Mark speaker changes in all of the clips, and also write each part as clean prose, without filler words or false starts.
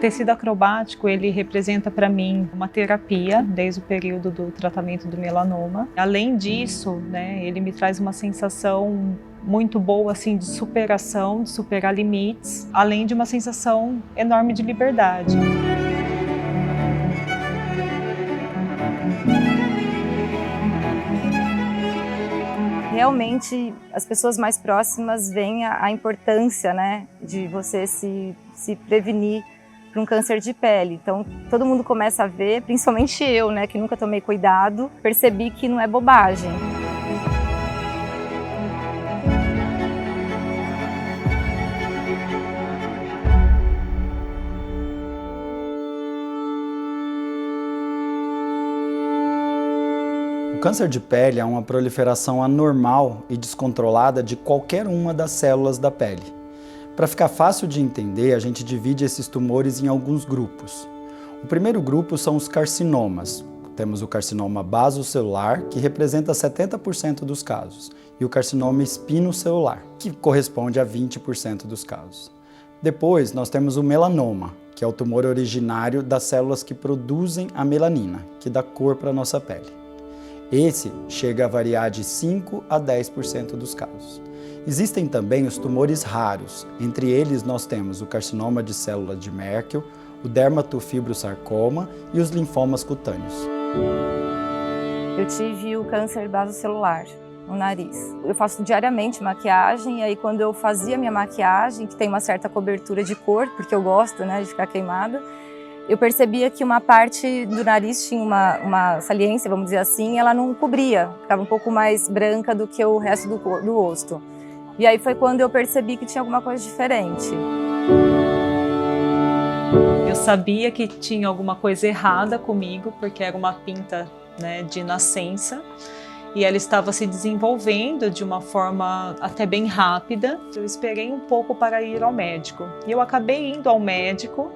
Speaker 1: tecido acrobático, ele representa para mim uma terapia desde o período do tratamento do melanoma. Além disso, né, ele me traz uma sensação muito boa assim de superação, de superar limites, além de uma sensação enorme de liberdade.
Speaker 2: Realmente, as pessoas mais próximas veem a importância, né, de você se prevenir para um câncer de pele. Então, todo mundo começa a ver, principalmente eu, né, que nunca tomei cuidado, percebi que não é bobagem.
Speaker 3: O câncer de pele é uma proliferação anormal e descontrolada de qualquer uma das células da pele. Para ficar fácil de entender, a gente divide esses tumores em alguns grupos. O primeiro grupo são os carcinomas. Temos o carcinoma basocelular, que representa 70% dos casos, e o carcinoma espinocelular, que corresponde a 20% dos casos. Depois, nós temos o melanoma, que é o tumor originário das células que produzem a melanina, que dá cor para a nossa pele. Esse chega a variar de 5 a 10% dos casos. Existem também os tumores raros. Entre eles nós temos o carcinoma de célula de Merkel, o dermatofibrosarcoma e os linfomas cutâneos.
Speaker 2: Eu tive o câncer basocelular no nariz. Eu faço diariamente maquiagem e aí quando eu fazia minha maquiagem, que tem uma certa cobertura de cor, porque eu gosto, né, de ficar queimada, eu percebia que uma parte do nariz tinha uma saliência, vamos dizer assim, e ela não cobria, ficava um pouco mais branca do que o resto do rosto. E aí foi quando eu percebi que tinha alguma coisa diferente.
Speaker 1: Eu sabia que tinha alguma coisa errada comigo, porque era uma pinta, né, de nascença, e ela estava se desenvolvendo de uma forma até bem rápida. Eu esperei um pouco para ir ao médico, e eu acabei indo ao médico,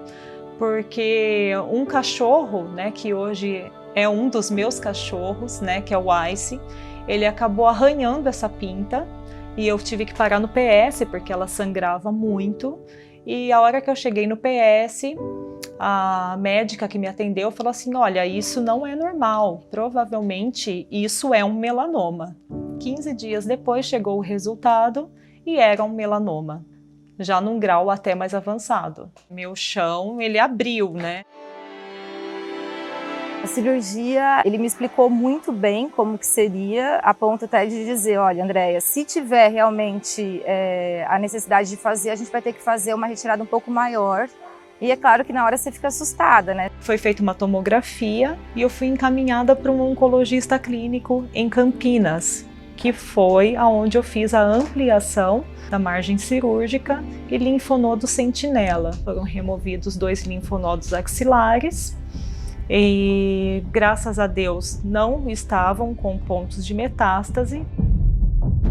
Speaker 1: porque um cachorro, né, que hoje é um dos meus cachorros, né, que é o Ice, ele acabou arranhando essa pinta e eu tive que parar no PS porque ela sangrava muito. E a hora que eu cheguei no PS, a médica que me atendeu falou assim: olha, isso não é normal, provavelmente isso é um melanoma. 15 dias depois chegou o resultado e era um melanoma, já num grau até mais avançado. Meu chão, ele abriu, né?
Speaker 2: A cirurgia, ele me explicou muito bem como que seria, a ponto até de dizer, olha, Andréia, se tiver realmente a necessidade de fazer, a gente vai ter que fazer uma retirada um pouco maior. E é claro que na hora você fica assustada, né?
Speaker 1: Foi feita uma tomografia e eu fui encaminhada para um oncologista clínico em Campinas, que foi aonde eu fiz a ampliação da margem cirúrgica e linfonodo sentinela. Foram removidos 2 linfonodos axilares e, graças a Deus, não estavam com pontos de metástase.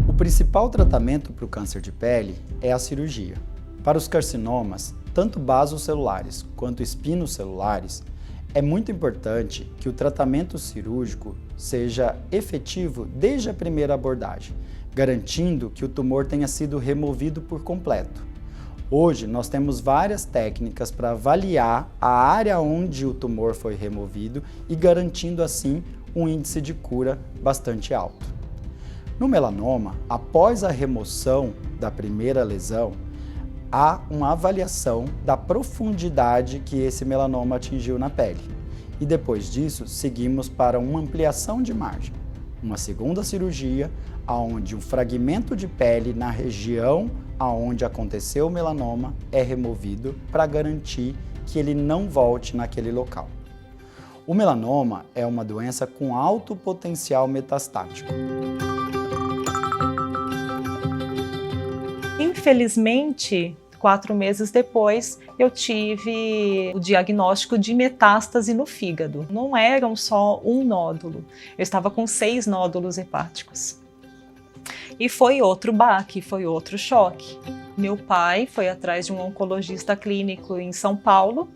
Speaker 3: O principal tratamento para o câncer de pele é a cirurgia. Para os carcinomas, tanto basocelulares quanto espinocelulares, é muito importante que o tratamento cirúrgico seja efetivo desde a primeira abordagem, garantindo que o tumor tenha sido removido por completo. Hoje, nós temos várias técnicas para avaliar a área onde o tumor foi removido e garantindo assim um índice de cura bastante alto. No melanoma, após a remoção da primeira lesão, há uma avaliação da profundidade que esse melanoma atingiu na pele. E depois disso, seguimos para uma ampliação de margem, uma segunda cirurgia, onde um fragmento de pele na região onde aconteceu o melanoma é removido para garantir que ele não volte naquele local. O melanoma é uma doença com alto potencial metastático.
Speaker 1: Infelizmente, 4 meses depois, eu tive o diagnóstico de metástase no fígado. Não eram só um nódulo, eu estava com 6 nódulos hepáticos. E foi outro baque, foi outro choque. Meu pai foi atrás de um oncologista clínico em São Paulo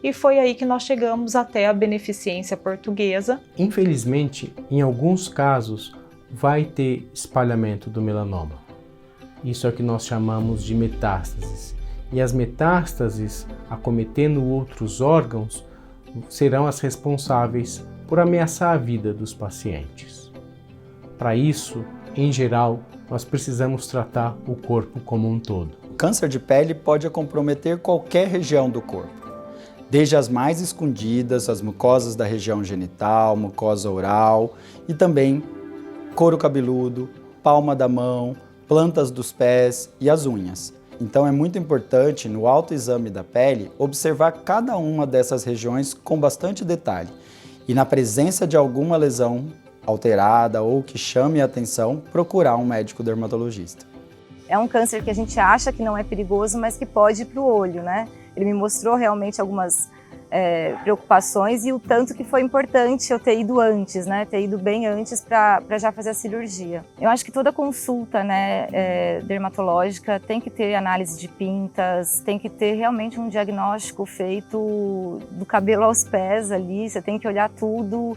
Speaker 1: e foi aí que nós chegamos até a Beneficência Portuguesa.
Speaker 4: Infelizmente, em alguns casos, vai ter espalhamento do melanoma. Isso é o que nós chamamos de metástases. e as metástases acometendo outros órgãos serão as responsáveis por ameaçar a vida dos pacientes. Para isso, em geral, nós precisamos tratar o corpo como um todo.
Speaker 3: O câncer de pele pode comprometer qualquer região do corpo, desde as mais escondidas, as mucosas da região genital, mucosa oral e também couro cabeludo, palma da mão, plantas dos pés e as unhas. Então é muito importante, no autoexame da pele, observar cada uma dessas regiões com bastante detalhe e, na presença de alguma lesão alterada ou que chame a atenção, procurar um médico dermatologista.
Speaker 2: É um câncer que a gente acha que não é perigoso, mas que pode ir para o olho, né? Ele me mostrou realmente algumas preocupações e o tanto que foi importante eu ter ido antes, né? Ter ido bem antes para já fazer a cirurgia. Eu acho que toda consulta, né, dermatológica tem que ter análise de pintas, tem que ter realmente um diagnóstico feito do cabelo aos pés ali, você tem que olhar tudo.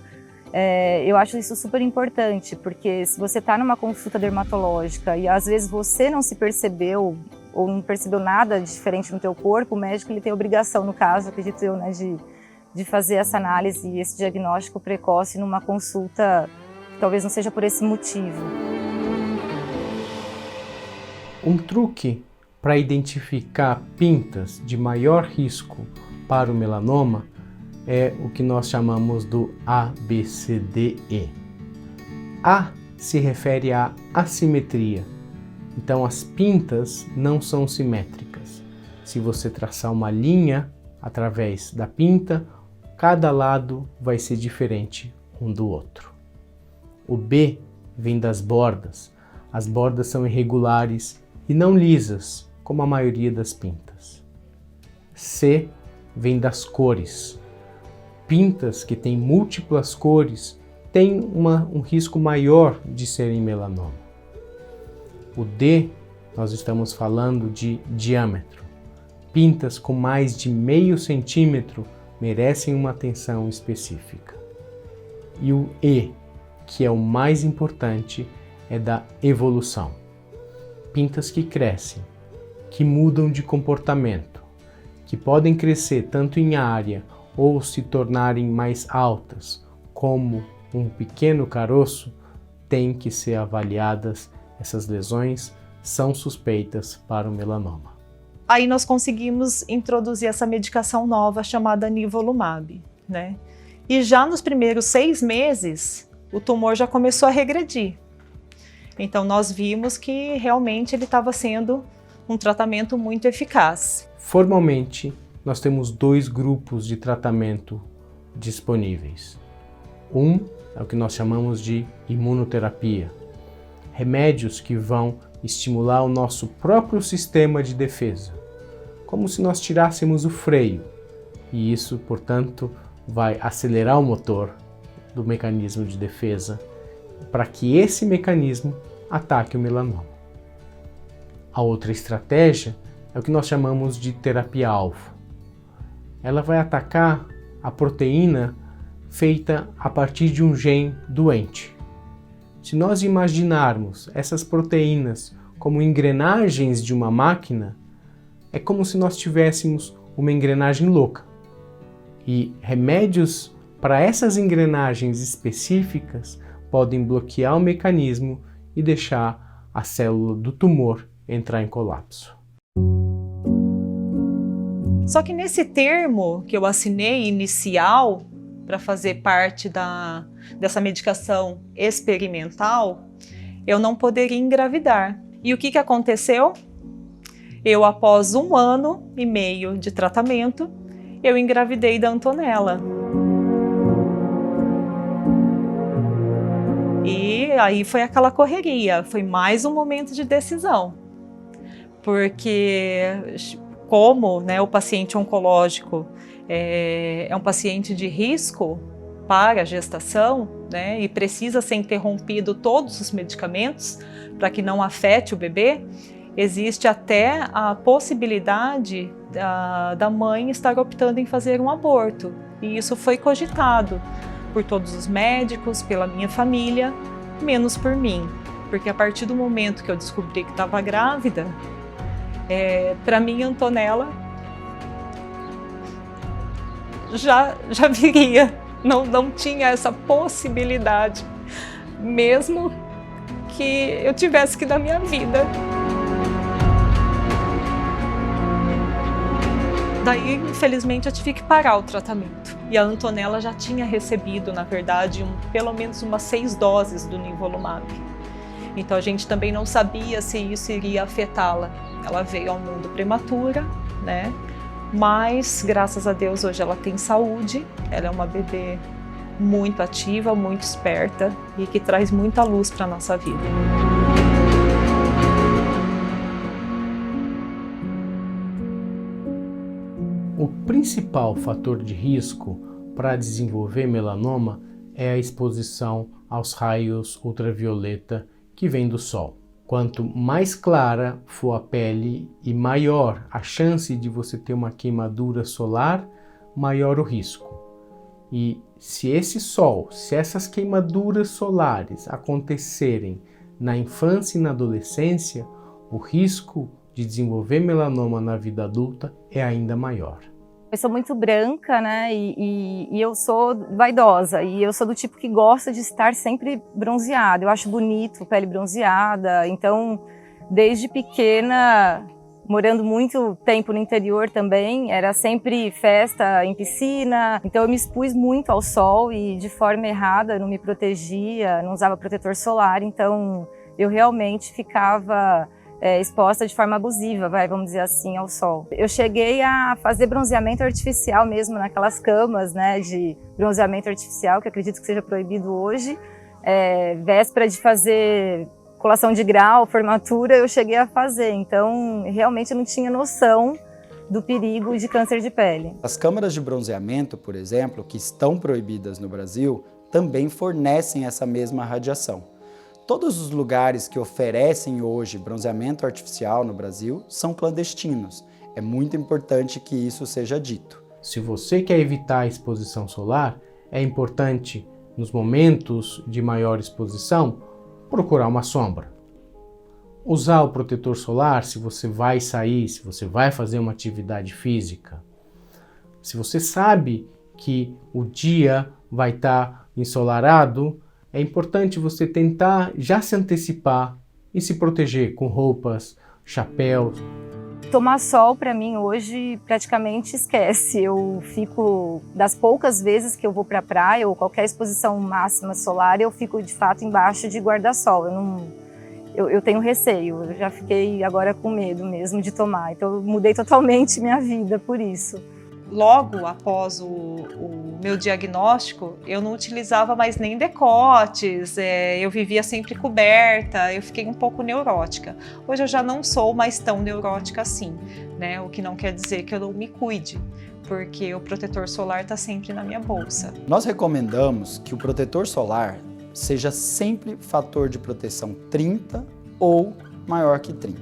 Speaker 2: Eu acho isso super importante, porque se você está numa consulta dermatológica e às vezes você não se percebeu ou não percebeu nada diferente no teu corpo, o médico ele tem a obrigação, no caso, acredito eu, né, de fazer essa análise e esse diagnóstico precoce numa consulta que talvez não seja por esse motivo.
Speaker 4: Um truque para identificar pintas de maior risco para o melanoma é o que nós chamamos do ABCDE. A se refere à assimetria. Então as pintas não são simétricas. Se você traçar uma linha através da pinta, cada lado vai ser diferente um do outro. O B vem das bordas. As bordas são irregulares e não lisas, como a maioria das pintas. C vem das cores. Pintas que têm múltiplas cores têm um risco maior de serem melanoma. O D, nós estamos falando de diâmetro. Pintas com mais de meio centímetro merecem uma atenção específica. E o E, que é o mais importante, é da evolução. Pintas que crescem, que mudam de comportamento, que podem crescer tanto em área ou se tornarem mais altas, como um pequeno caroço, têm que ser avaliadas. Essas lesões são suspeitas para o melanoma.
Speaker 1: Aí nós conseguimos introduzir essa medicação nova chamada nivolumab, né? E já nos primeiros 6 meses, o tumor já começou a regredir. Então nós vimos que realmente ele estava sendo um tratamento muito eficaz.
Speaker 4: Formalmente, nós temos 2 grupos de tratamento disponíveis. Um é o que nós chamamos de imunoterapia. Remédios que vão estimular o nosso próprio sistema de defesa, como se nós tirássemos o freio, e isso, portanto, vai acelerar o motor do mecanismo de defesa para que esse mecanismo ataque o melanoma. A outra estratégia é o que nós chamamos de terapia-alvo. Ela vai atacar a proteína feita a partir de um gene doente. Se nós imaginarmos essas proteínas como engrenagens de uma máquina, é como se nós tivéssemos uma engrenagem louca. E remédios para essas engrenagens específicas podem bloquear o mecanismo e deixar a célula do tumor entrar em colapso.
Speaker 1: Só que nesse termo que eu assinei inicial para fazer parte dessa medicação experimental, eu não poderia engravidar. E o que aconteceu? Eu, após 1 ano e meio de tratamento, eu engravidei da Antonella. E aí foi aquela correria, foi mais um momento de decisão. Porque como, né, o paciente oncológico é um paciente de risco para a gestação, né, e precisa ser interrompido todos os medicamentos para que não afete o bebê, existe até a possibilidade da mãe estar optando em fazer um aborto. E isso foi cogitado por todos os médicos, pela minha família, menos por mim. Porque a partir do momento que eu descobri que estava grávida, Para mim, Antonella já viria, não tinha essa possibilidade, mesmo que eu tivesse que dar minha vida. Daí, infelizmente, eu tive que parar o tratamento. E a Antonella já tinha recebido, na verdade, pelo menos umas 6 doses do nivolumab. Então a gente também não sabia se isso iria afetá-la. Ela veio ao mundo prematura, né? Mas, graças a Deus, hoje ela tem saúde. Ela é uma bebê muito ativa, muito esperta e que traz muita luz para a nossa vida.
Speaker 4: O principal fator de risco para desenvolver melanoma é a exposição aos raios ultravioleta que vem do sol. Quanto mais clara for a pele e maior a chance de você ter uma queimadura solar, maior o risco. E se essas queimaduras solares acontecerem na infância e na adolescência, o risco de desenvolver melanoma na vida adulta é ainda maior.
Speaker 2: Eu sou muito branca, né, e eu sou vaidosa, e eu sou do tipo que gosta de estar sempre bronzeada. Eu acho bonito pele bronzeada, então, desde pequena, morando muito tempo no interior também, era sempre festa em piscina, então eu me expus muito ao sol e de forma errada, não me protegia, não usava protetor solar, então eu realmente ficava exposta de forma abusiva, vamos dizer assim, ao sol. Eu cheguei a fazer bronzeamento artificial mesmo, naquelas camas, né, de bronzeamento artificial, que acredito que seja proibido hoje. Véspera de fazer colação de grau, formatura, eu cheguei a fazer. Então, realmente eu não tinha noção do perigo de câncer de pele.
Speaker 3: As câmaras de bronzeamento, por exemplo, que estão proibidas no Brasil, também fornecem essa mesma radiação. Todos os lugares que oferecem hoje bronzeamento artificial no Brasil são clandestinos. É muito importante que isso seja dito.
Speaker 4: Se você quer evitar a exposição solar, é importante, nos momentos de maior exposição, procurar uma sombra. Usar o protetor solar se você vai sair, se você vai fazer uma atividade física. Se você sabe que o dia vai estar ensolarado, é importante você tentar já se antecipar e se proteger com roupas, chapéus.
Speaker 2: Tomar sol para mim hoje praticamente esquece. Eu fico, das poucas vezes que eu vou para a praia ou qualquer exposição máxima solar, eu fico de fato embaixo de guarda-sol. Eu tenho receio, eu já fiquei agora com medo mesmo de tomar. Então eu mudei totalmente minha vida por isso.
Speaker 1: Logo após o meu diagnóstico, eu não utilizava mais nem decotes, eu vivia sempre coberta, eu fiquei um pouco neurótica. Hoje eu já não sou mais tão neurótica assim, né? O que não quer dizer que eu não me cuide, porque o protetor solar está sempre na minha bolsa.
Speaker 3: Nós recomendamos que o protetor solar seja sempre fator de proteção 30 ou maior que 30.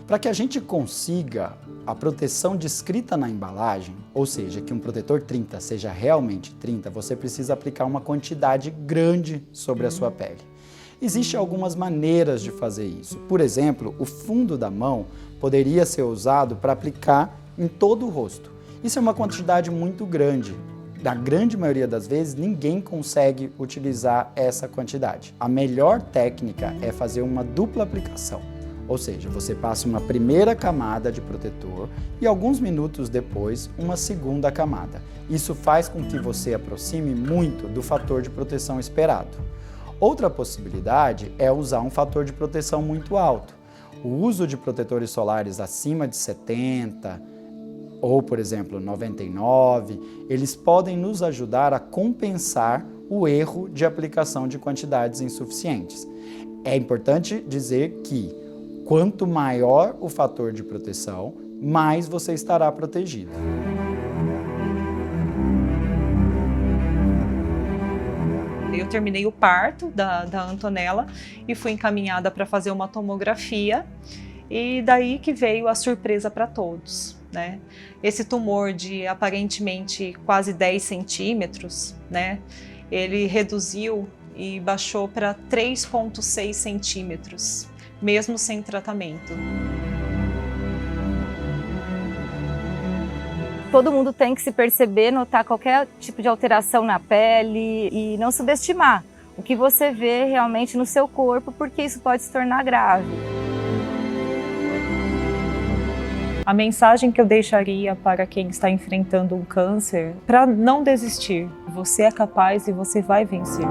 Speaker 3: Para que a gente consiga a proteção descrita na embalagem, ou seja, que um protetor 30 seja realmente 30, você precisa aplicar uma quantidade grande sobre a sua pele. Existem algumas maneiras de fazer isso. Por exemplo, o fundo da mão poderia ser usado para aplicar em todo o rosto. Isso é uma quantidade muito grande. Na grande maioria das vezes, ninguém consegue utilizar essa quantidade. A melhor técnica é fazer uma dupla aplicação. Ou seja, você passa uma primeira camada de protetor e alguns minutos depois uma segunda camada. Isso faz com que você aproxime muito do fator de proteção esperado. Outra possibilidade é usar um fator de proteção muito alto. O uso de protetores solares acima de 70 ou, por exemplo, 99, eles podem nos ajudar a compensar o erro de aplicação de quantidades insuficientes. É importante dizer que quanto maior o fator de proteção, mais você estará protegido.
Speaker 1: Eu terminei o parto da Antonella e fui encaminhada para fazer uma tomografia, e daí que veio a surpresa para todos, né? Esse tumor de aparentemente quase 10 centímetros, né? Ele reduziu e baixou para 3,6 centímetros. Mesmo sem tratamento.
Speaker 2: Todo mundo tem que se perceber, notar qualquer tipo de alteração na pele e não subestimar o que você vê realmente no seu corpo, porque isso pode se tornar grave.
Speaker 1: A mensagem que eu deixaria para quem está enfrentando um câncer, para não desistir. Você é capaz e você vai vencer.